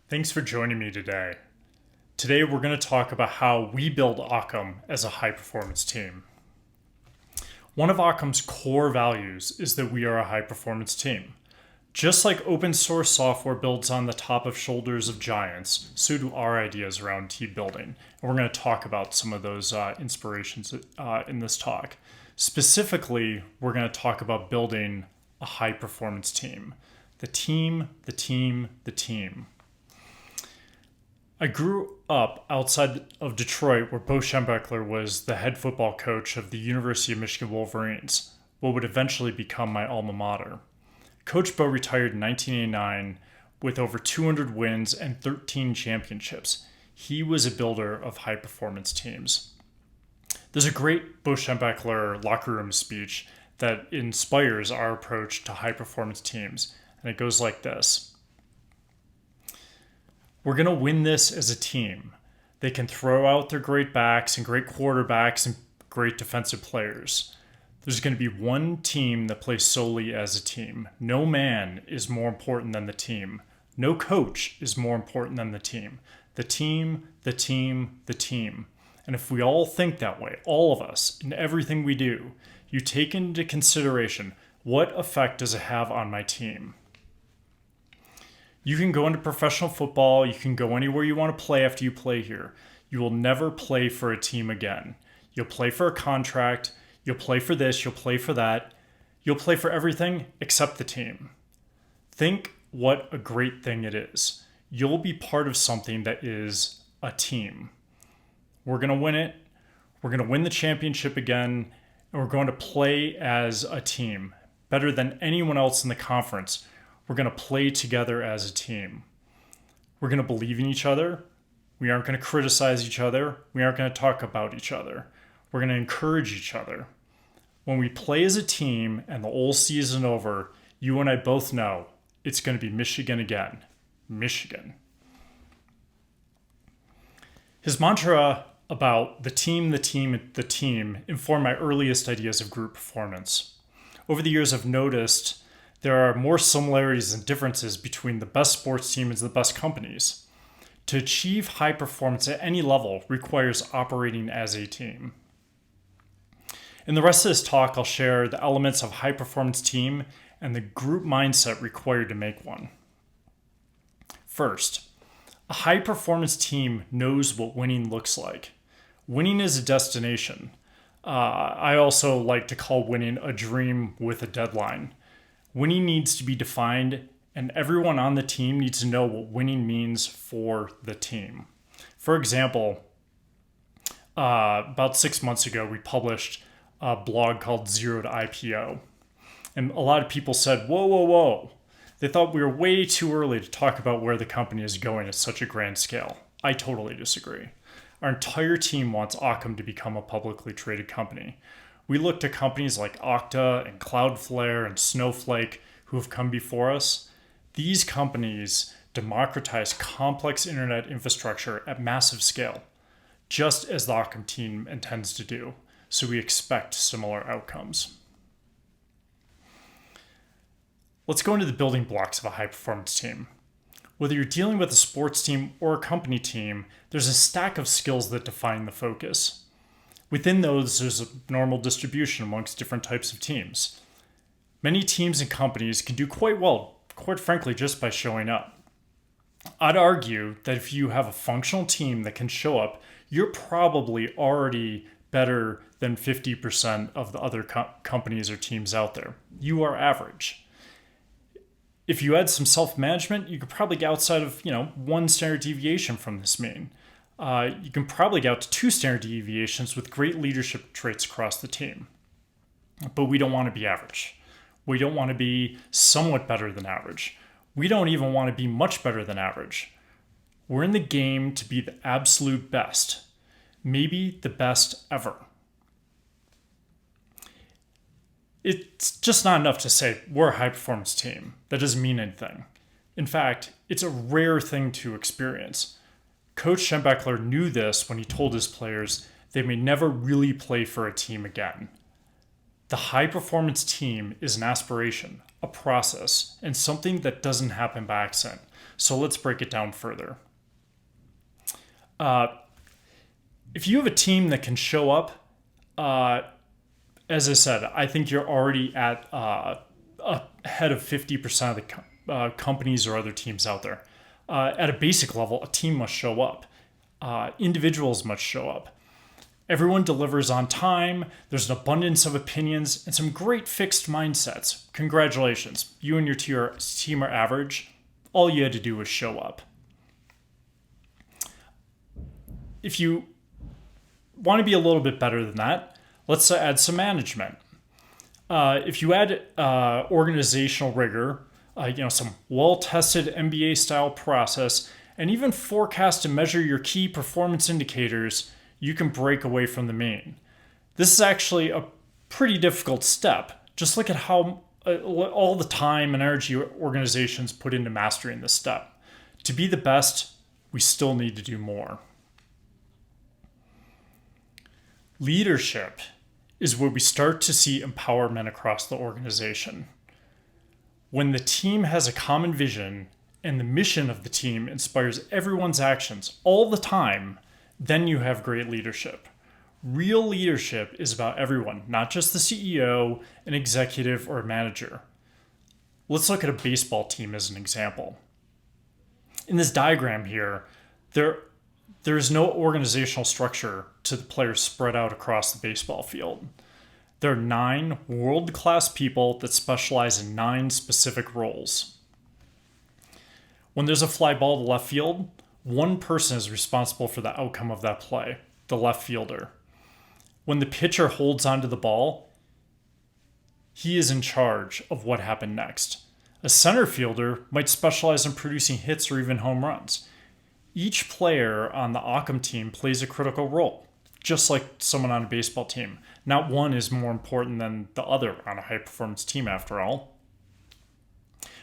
Thanks for joining me today. Today we're going to talk about how we build Ockam as a high-performance team. One of Ockam's core values is that we are a high-performance team. Just like open source software builds on the top of shoulders of giants, so do our ideas around team building. And we're going to talk about some of those inspirations in this talk. Specifically, we're going to talk about building a high-performance team. The team, the team, the team. I grew up outside of Detroit, where Bo Schembechler was the head football coach of the University of Michigan Wolverines, what would eventually become my alma mater. Coach Bo retired in 1989 with over 200 wins and 13 championships. He was a builder of high-performance teams. There's a great Bo Schembechler locker room speech that inspires our approach to high-performance teams, and it goes like this. We're going to win this as a team. They can throw out their great backs and great quarterbacks and great defensive players. There's going to be one team that plays solely as a team. No man is more important than the team. No coach is more important than the team. The team, the team, the team. And if we all think that way, all of us, in everything we do, you take into consideration, what effect does it have on my team? You can go into professional football. You can go anywhere you want to play after you play here. You will never play for a team again. You'll play for a contract. You'll play for this. You'll play for that. You'll play for everything except the team. Think what a great thing it is. You'll be part of something that is a team. We're going to win it. We're going to win the championship again. And we're going to play as a team, better than anyone else in the conference. We're going to play together as a team. We're going to believe in each other. We aren't going to criticize each other. We aren't going to talk about each other. We're going to encourage each other. When we play as a team and the whole season over, you and I both know it's going to be Michigan again. Michigan. His mantra about the team, the team, the team informed my earliest ideas of group performance. Over the years, I've noticed there are more similarities than differences between the best sports teams and the best companies. To achieve high performance at any level requires operating as a team. In the rest of this talk, I'll share the elements of high performance team and the group mindset required to make one. First, a high performance team knows what winning looks like. Winning is a destination. I also like to call winning a dream with a deadline. Winning needs to be defined, and everyone on the team needs to know what winning means for the team. For example, about 6 months ago, we published a blog called Zero to IPO. And a lot of people said, whoa, whoa, whoa. They thought we were way too early to talk about where the company is going at such a grand scale. I totally disagree. Our entire team wants Ockam to become a publicly traded company. We look to companies like Okta and Cloudflare and Snowflake who have come before us. These companies democratize complex internet infrastructure at massive scale, just as the Ockam team intends to do. So we expect similar outcomes. Let's go into the building blocks of a high-performance team. Whether you're dealing with a sports team or a company team, there's a stack of skills that define the focus. Within those, there's a normal distribution amongst different types of teams. Many teams and companies can do quite well, quite frankly, just by showing up. I'd argue that if you have a functional team that can show up, you're probably already better than 50% of the other companies or teams out there. You are average. If you add some self-management, you could probably get outside of, one standard deviation from this mean. You can probably get out to 2 standard deviations with great leadership traits across the team. But we don't want to be average. We don't want to be somewhat better than average. We don't even want to be much better than average. We're in the game to be the absolute best, maybe the best ever. It's just not enough to say we're a high-performance team. That doesn't mean anything. In fact, it's a rare thing to experience. Coach Schembechler knew this when he told his players they may never really play for a team again. The high-performance team is an aspiration, a process, and something that doesn't happen by accident. So let's break it down further. If you have a team that can show up, as I said, I think you're already at ahead of 50% of the companies or other teams out there. At a basic level, a team must show up. Individuals must show up. Everyone delivers on time. There's an abundance of opinions and some great fixed mindsets. Congratulations. You and your team are average. All you had to do was show up. If you want to be a little bit better than that, let's add some management. If you add organizational rigor, some well-tested MBA-style process, and even forecast and measure your key performance indicators, you can break away from the mean. This is actually a pretty difficult step. Just look at how all the time and energy organizations put into mastering this step. To be the best, we still need to do more. Leadership is where we start to see empowerment across the organization. When the team has a common vision and the mission of the team inspires everyone's actions all the time, then you have great leadership. Real leadership is about everyone, not just the CEO, an executive, or a manager. Let's look at a baseball team as an example. In this diagram here, there is no organizational structure to the players spread out across the baseball field. There are 9 world-class people that specialize in 9 specific roles. When there's a fly ball to left field, one person is responsible for the outcome of that play, the left fielder. When the pitcher holds onto the ball, he is in charge of what happened next. A center fielder might specialize in producing hits or even home runs. Each player on the Ockam team plays a critical role, just like someone on a baseball team. Not one is more important than the other on a high-performance team, after all.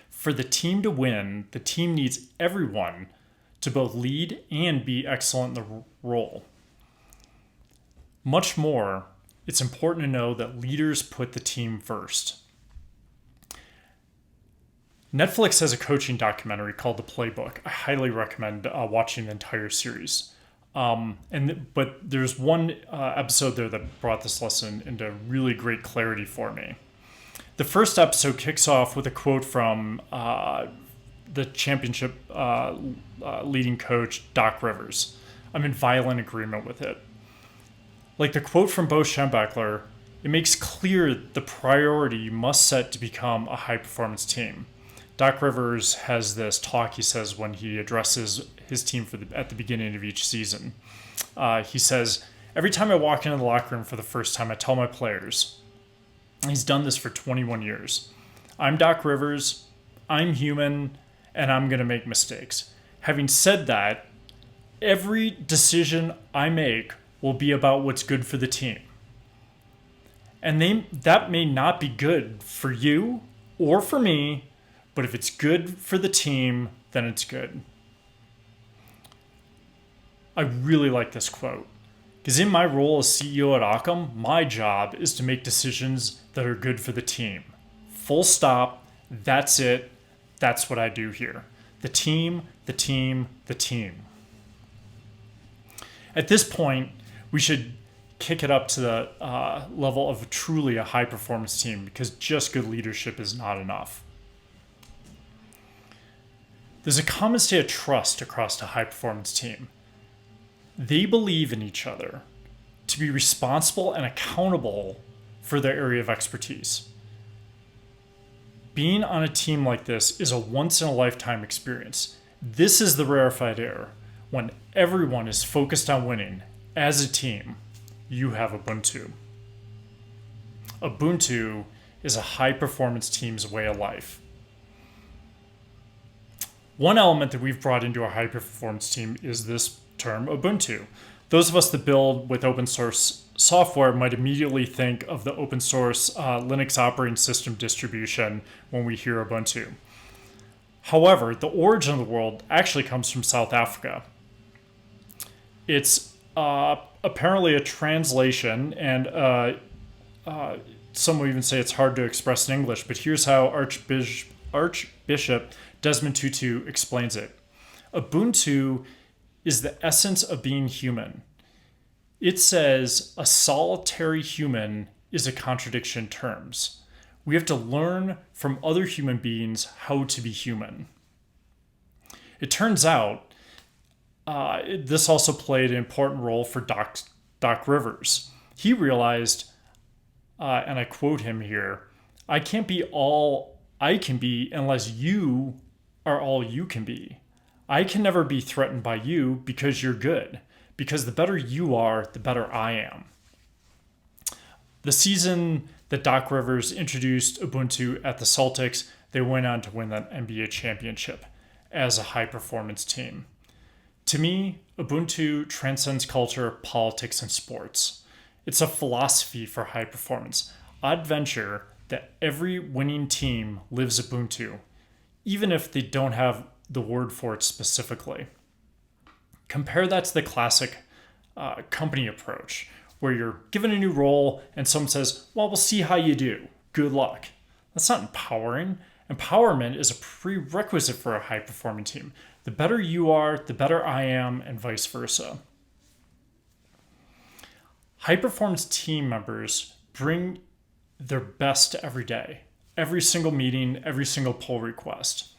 For the team to win, the team needs everyone to both lead and be excellent in the role. Much more, it's important to know that leaders put the team first. Netflix has a coaching documentary called The Playbook. I highly recommend watching the entire series. But there's one episode there that brought this lesson into really great clarity for me. The first episode kicks off with a quote from the championship leading coach, Doc Rivers. I'm in violent agreement with it. Like the quote from Bo Schembechler, it makes clear the priority you must set to become a high-performance team. Doc Rivers has this talk he says when he addresses his team at the beginning of each season. He says, every time I walk into the locker room for the first time, I tell my players, he's done this for 21 years, I'm Doc Rivers, I'm human, and I'm going to make mistakes. Having said that, every decision I make will be about what's good for the team. And that may not be good for you or for me, but if it's good for the team, then it's good. I really like this quote, because in my role as CEO at Ockam, my job is to make decisions that are good for the team. Full stop. That's it. That's what I do here. The team, the team, the team. At this point, we should kick it up to the level of truly a high-performance team, because just good leadership is not enough. There's a common state of trust across a high-performance team. They believe in each other to be responsible and accountable for their area of expertise. Being on a team like this is a once-in-a-lifetime experience. This is the rarefied air. When everyone is focused on winning, as a team, you have Ubuntu. Ubuntu is a high-performance team's way of life. One element that we've brought into our high-performance team is this term, Ubuntu. Those of us that build with open source software might immediately think of the open source Linux operating system distribution when we hear Ubuntu. However, the origin of the world actually comes from South Africa. It's apparently a translation, and some will even say it's hard to express in English, but here's how Archbishop Desmond Tutu explains it. Ubuntu is the essence of being human. It says a solitary human is a contradiction in terms. We have to learn from other human beings how to be human. It turns out this also played an important role for Doc Rivers. He realized, and I quote him here, "I can't be all I can be unless you are all you can be. I can never be threatened by you because you're good. Because the better you are, the better I am." The season that Doc Rivers introduced Ubuntu at the Celtics, they went on to win that NBA championship as a high-performance team. To me, Ubuntu transcends culture, politics, and sports. It's a philosophy for high performance. I'd venture that every winning team lives Ubuntu, even if they don't have the word for it specifically. Compare that to the classic company approach, where you're given a new role and someone says, "Well, we'll see how you do. Good luck." That's not empowering. Empowerment is a prerequisite for a high-performing team. The better you are, the better I am, and vice versa. High-performance team members bring their best every day, every single meeting, every single pull request.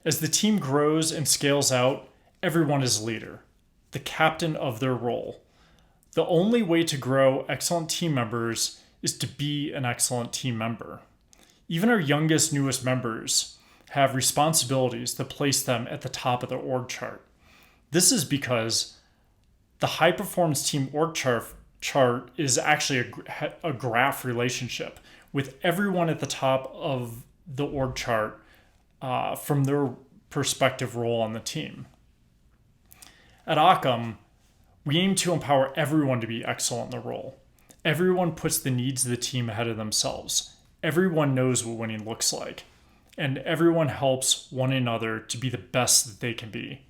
As the team grows and scales out, everyone is a leader, the captain of their role. The only way to grow excellent team members is to be an excellent team member. Even our youngest, newest members have responsibilities that place them at the top of the org chart. This is because the high-performance team org chart is actually a graph relationship with everyone at the top of the org chart from their perspective role on the team. At Ockam, we aim to empower everyone to be excellent in their role. Everyone puts the needs of the team ahead of themselves. Everyone knows what winning looks like. And everyone helps one another to be the best that they can be.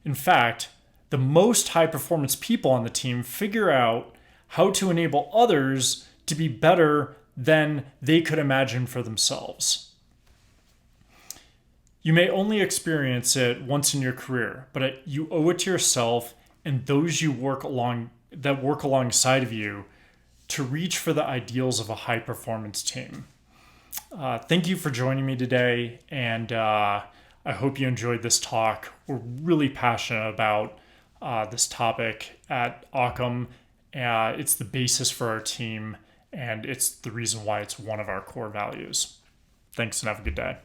In fact, the most high-performance people on the team figure out how to enable others to be better than they could imagine for themselves. You may only experience it once in your career, but you owe it to yourself and those you work alongside of you to reach for the ideals of a high-performance team. Thank you for joining me today, and I hope you enjoyed this talk. We're really passionate about this topic at Ockam. It's the basis for our team, and it's the reason why it's one of our core values. Thanks, and have a good day.